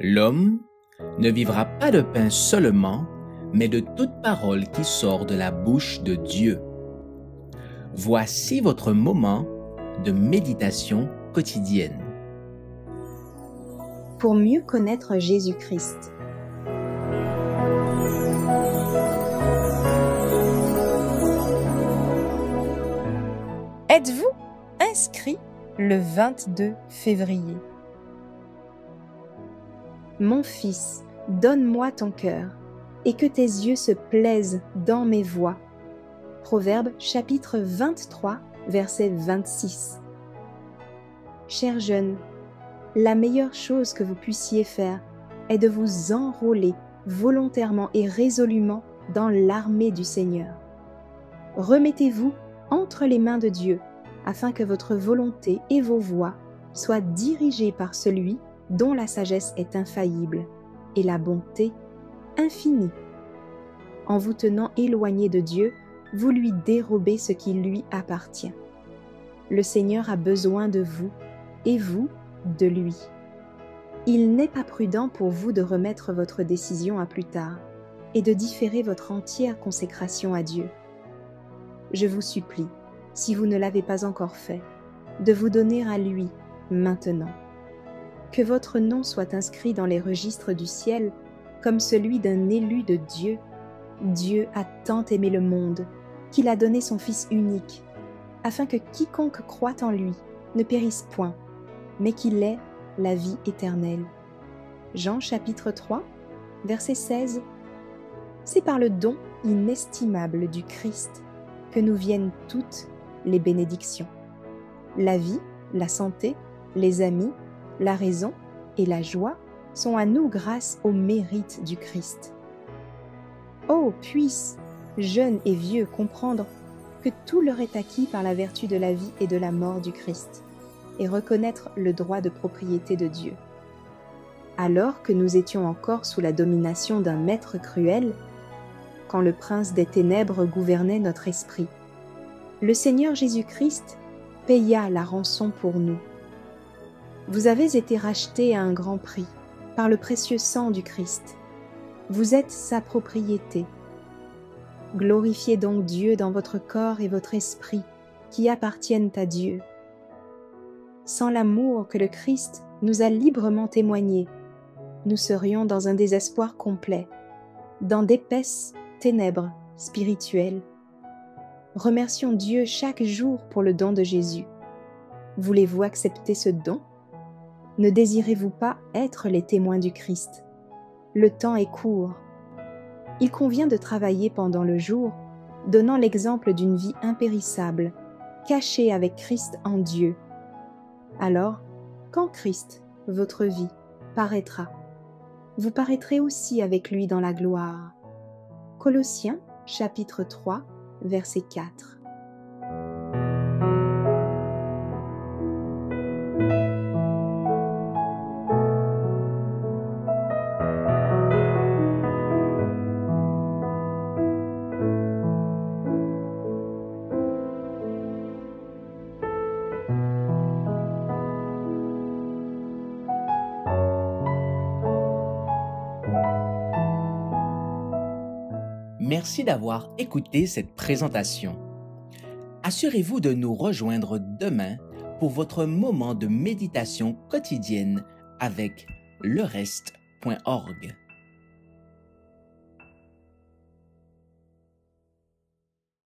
L'homme ne vivra pas de pain seulement, mais de toute parole qui sort de la bouche de Dieu. Voici votre moment de méditation quotidienne. Pour mieux connaître Jésus-Christ. Êtes-vous inscrit le 22 février? Mon fils, donne-moi ton cœur, et que tes yeux se plaisent dans mes voies. Proverbe chapitre 23, verset 26. Chers jeunes, la meilleure chose que vous puissiez faire est de vous enrôler volontairement et résolument dans l'armée du Seigneur. Remettez-vous entre les mains de Dieu, afin que votre volonté et vos voies soient dirigées par celui dont la sagesse est infaillible et la bonté infinie. En vous tenant éloigné de Dieu, vous lui dérobez ce qui lui appartient. Le Seigneur a besoin de vous et vous de lui. Il n'est pas prudent pour vous de remettre votre décision à plus tard et de différer votre entière consécration à Dieu. Je vous supplie, si vous ne l'avez pas encore fait, de vous donner à lui maintenant. Que votre nom soit inscrit dans les registres du ciel comme celui d'un élu de Dieu. Dieu a tant aimé le monde qu'il a donné son Fils unique, afin que quiconque croit en lui ne périsse point, mais qu'il ait la vie éternelle. Jean chapitre 3, verset 16. C'est par le don inestimable du Christ que nous viennent toutes les bénédictions. La vie, la santé, les amis, la raison et la joie sont à nous grâce au mérite du Christ. Oh, puissent, jeunes et vieux, comprendre que tout leur est acquis par la vertu de la vie et de la mort du Christ, et reconnaître le droit de propriété de Dieu. Alors que nous étions encore sous la domination d'un maître cruel, quand le prince des ténèbres gouvernait notre esprit, le Seigneur Jésus-Christ paya la rançon pour nous. Vous avez été rachetés à un grand prix par le précieux sang du Christ. Vous êtes sa propriété. Glorifiez donc Dieu dans votre corps et votre esprit qui appartiennent à Dieu. Sans l'amour que le Christ nous a librement témoigné, nous serions dans un désespoir complet, dans d'épaisses ténèbres spirituelles. Remercions Dieu chaque jour pour le don de Jésus. Voulez-vous accepter ce don? Ne désirez-vous pas être les témoins du Christ? Le temps est court. Il convient de travailler pendant le jour, donnant l'exemple d'une vie impérissable, cachée avec Christ en Dieu. Alors, quand Christ, votre vie, paraîtra, vous paraîtrez aussi avec lui dans la gloire. Colossiens, chapitre 3, verset 4. Merci d'avoir écouté cette présentation. Assurez-vous de nous rejoindre demain pour votre moment de méditation quotidienne avec lereste.org.